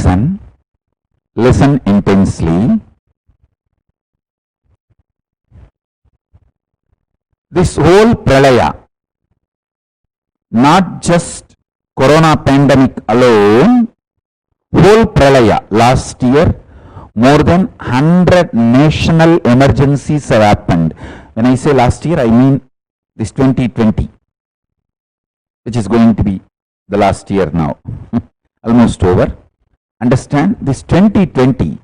listen intensely. This whole pralaya, not just corona pandemic alone, whole pralaya last year, more than 100 national emergencies have happened. When I say last year, I mean this 2020, which is going to be the last year now, almost over. Understand, this 2020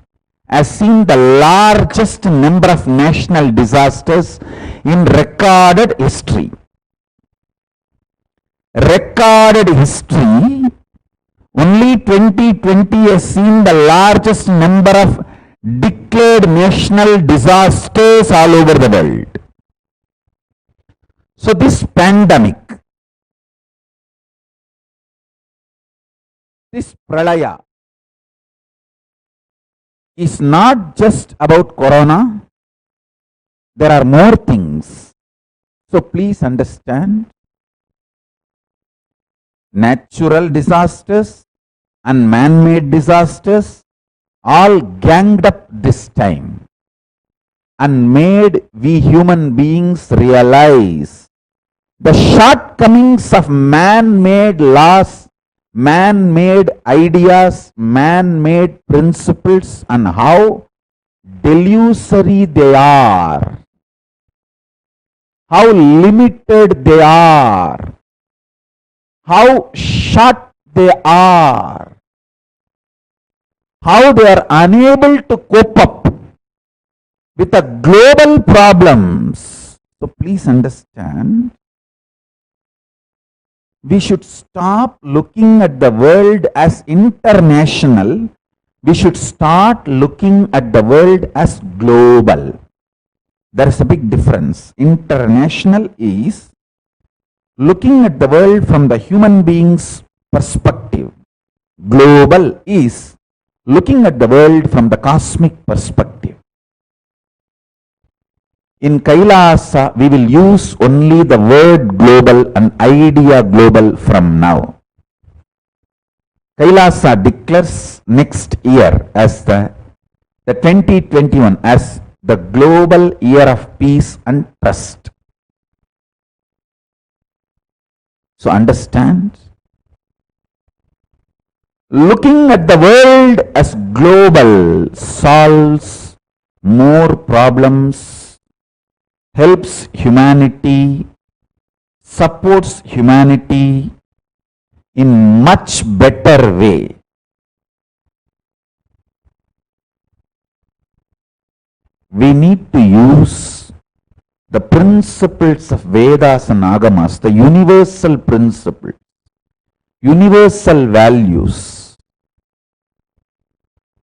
has seen the largest number of national disasters in recorded history. Recorded history, only 2020 has seen the largest number of declared national disasters all over the world. So this pandemic, this pralaya, is not just about corona. There are more things. So please understand, natural disasters and man-made disasters all ganged up this time and made we human beings realize the shortcomings of man-made laws, man-made ideas, man-made principles, and how delusory they are, how limited they are, how short they are, how they are unable to cope up with the global problems. So please understand, we should stop looking at the world as international. We should start looking at the world as global. There is a big difference. International is looking at the world from the human being's perspective. Global is looking at the world from the cosmic perspective. In Kailasa, we will use only the word global and idea global from now. Kailasa declares next year as the 2021 as the global year of peace and trust. So understand, looking at the world as global solves more problems, helps humanity, supports humanity in much better way. We need to use the principles of Vedas and Agamas, the universal principles, universal values,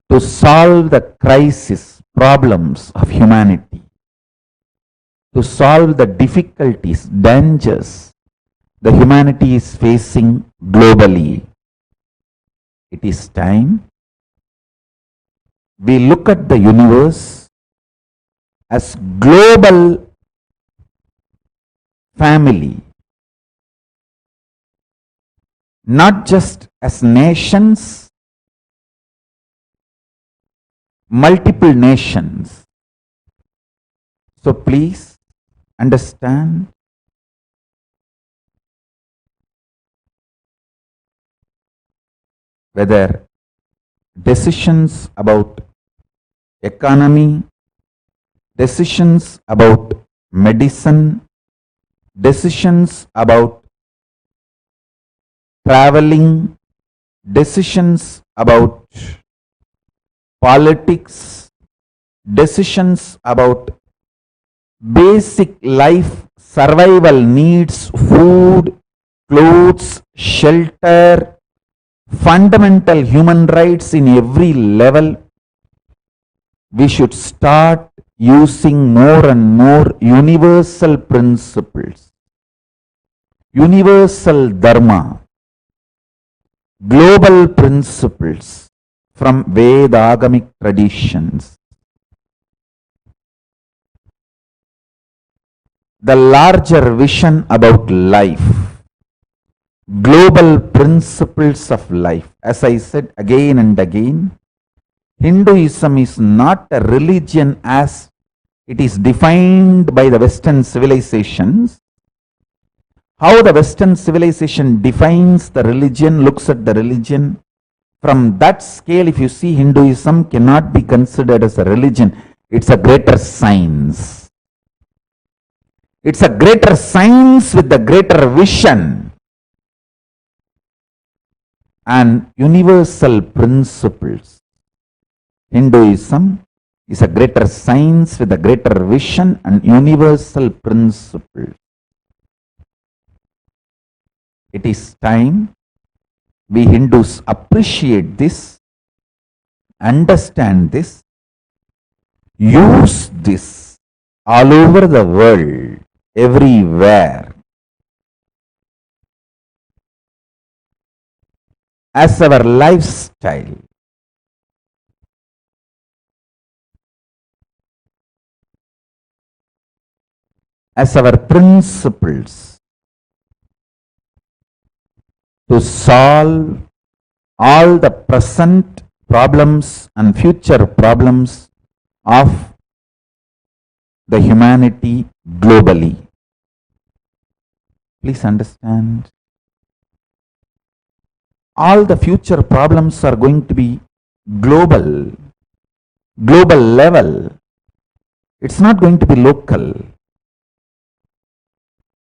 to solve the crisis, problems of humanity, to solve the difficulties, dangers the humanity is facing globally. It is time we look at the universe as global family, not just as nations, multiple nations. So please understand, whether decisions about economy, decisions about medicine, decisions about traveling, decisions about politics, decisions about basic life survival needs, food, clothes, shelter, fundamental human rights in every level, we should start using more and more universal principles, universal dharma, global principles from Vedagamic traditions. The larger vision about life, global principles of life. As I said again and again, Hinduism is not a religion as it is defined by the Western civilizations. How the Western civilization defines the religion, looks at the religion, from that scale, if you see, Hinduism cannot be considered as a religion. It's a greater science. It's a greater science with a greater vision and universal principles. Hinduism is a greater science with a greater vision and universal principles. It is time we Hindus appreciate this, understand this, use this all over the world, everywhere, as our lifestyle. As our principles to solve all the present problems and future problems of the humanity globally. Please understand. All the future problems are going to be global level. It's not going to be local.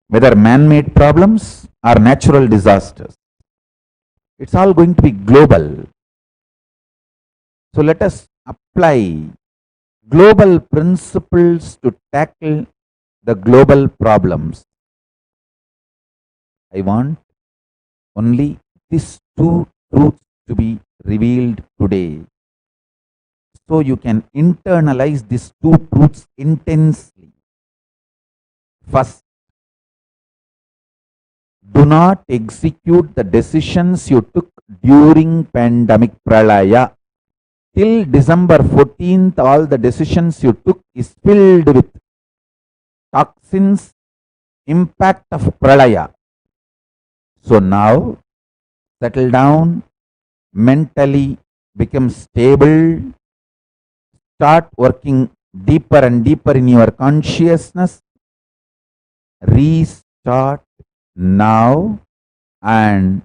Whether man-made problems or natural disasters, it's all going to be global. So let us apply global principles to tackle the global problems. I want only these two truths to be revealed today, so you can internalize these two truths intensely. First, do not execute the decisions you took during pandemic pralaya. Till December 14th, all the decisions you took is filled with toxins, impact of pralaya. So now, settle down, mentally become stable, start working deeper and deeper in your consciousness, restart now and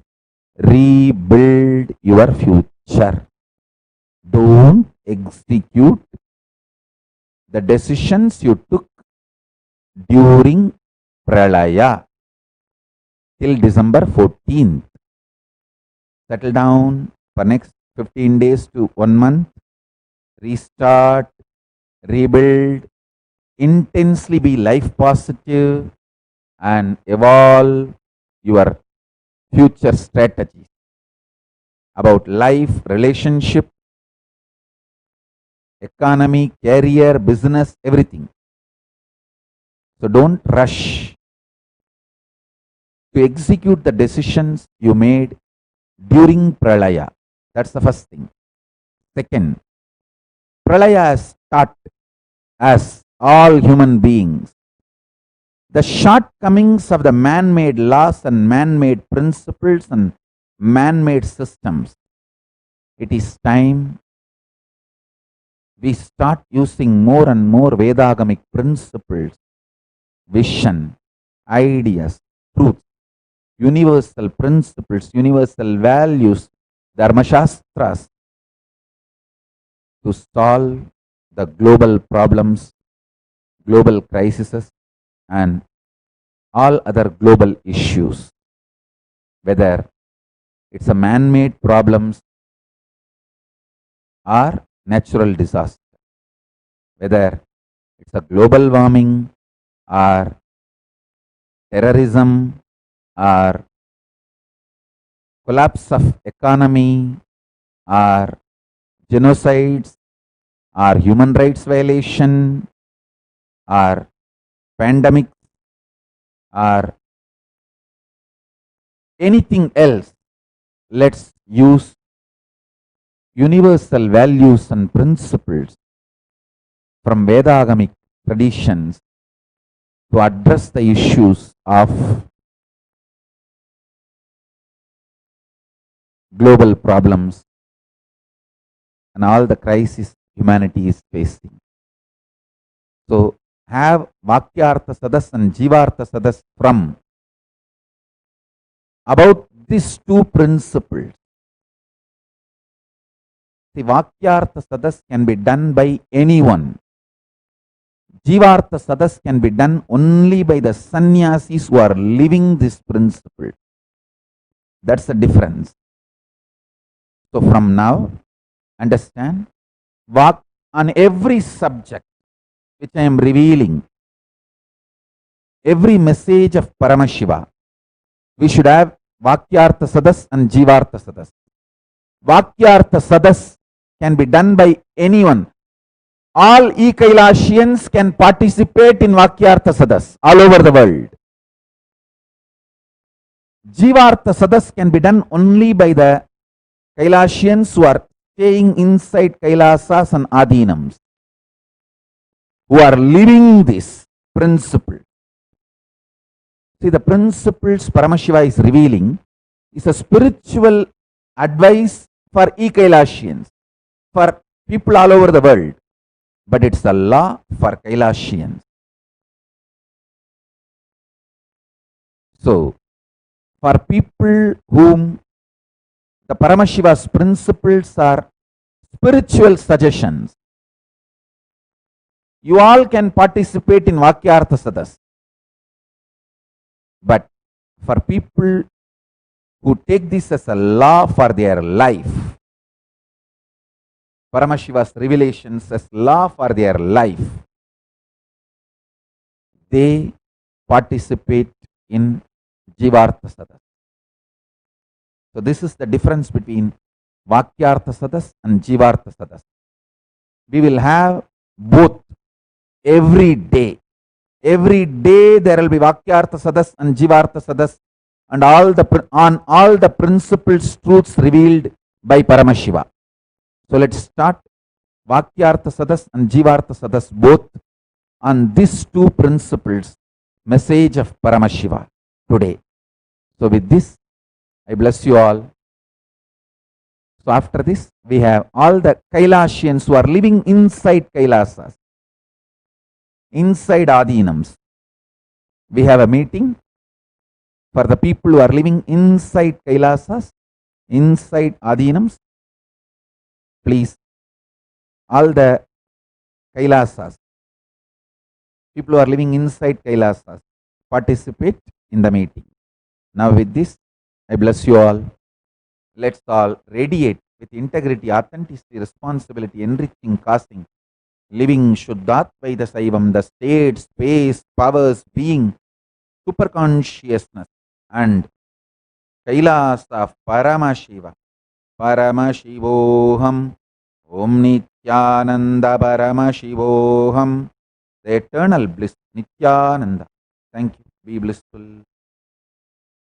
rebuild your future. Don't execute the decisions you took during pralaya till December 14th. Settle down for next 15 days to 1 month. Restart, rebuild, intensely be life positive and evolve your future strategies about life, relationship, economy, career, business, everything. So don't rush to execute the decisions you made during pralaya. That's the first thing. Second, pralaya has taught as all human beings the shortcomings of the man-made laws and man-made principles and man-made systems. It is time we start using more and more Vedagamic principles, vision, ideas, truths, universal principles, universal values, Dharma Shastras to solve the global problems, global crises, and all other global issues, whether it's a man-made problems or natural disaster, whether it's a global warming or terrorism or collapse of economy or genocides or human rights violation or pandemic or anything else. Let's use universal values and principles from Vedagamic traditions to address the issues of global problems and all the crises humanity is facing. So have Vakyartha Sadas and Jivartha Sadas from about these two principles. The Vakyartha Sadas can be done by anyone. Jivartha Sadas can be done only by the sannyasis who are living this principle. That's the difference. So from now, understand, on every subject which I am revealing, every message of Paramashiva, we should have Vakyartha Sadas and Jivartha Sadas. Vakyartha Sadas can be done by anyone. All e-Kailashians can participate in Vakyartha Sadas all over the world. Jivartha Sadas can be done only by the Kailashians who are staying inside Kailasas and Adinams, who are living this principle. See, the principles Paramashiva is revealing is a spiritual advice for e-Kailashians, for people all over the world, but it's a law for Kailashians. So, for people whom the Paramashiva's principles are spiritual suggestions, you all can participate in Vakyartha Sadas. But for people who take this as a law for their life, Paramashiva's revelations as law for their life, they participate in Jivartha Sadas. So this is the difference between Vakyartha Sadas and Jivartha Sadas. We will have both every day. Every day there will be Vakyartha Sadas and Jivartha Sadas, and on all the principles, truths revealed by Paramashiva. So let's start Vakyartha Sadas and Jivartha Sadas both on these two principles, message of Paramashiva today. So with this, I bless you all. So after this, we have all the Kailashians who are living inside Kailasas, inside Adinams. We have a meeting for the people who are living inside Kailasas, inside Adinams. Please, all the Kailasas, people who are living inside Kailasas, participate in the meeting. Now with this, I bless you all. Let's all radiate with integrity, authenticity, responsibility, enriching, causing, living Shuddhatvaita Saivam, the state, space, powers, being, superconsciousness, and Kailas of Paramashiva. Paramashivoham, Om Nityananda Paramashivoham, the eternal bliss, Nityananda. Thank you. Be blissful.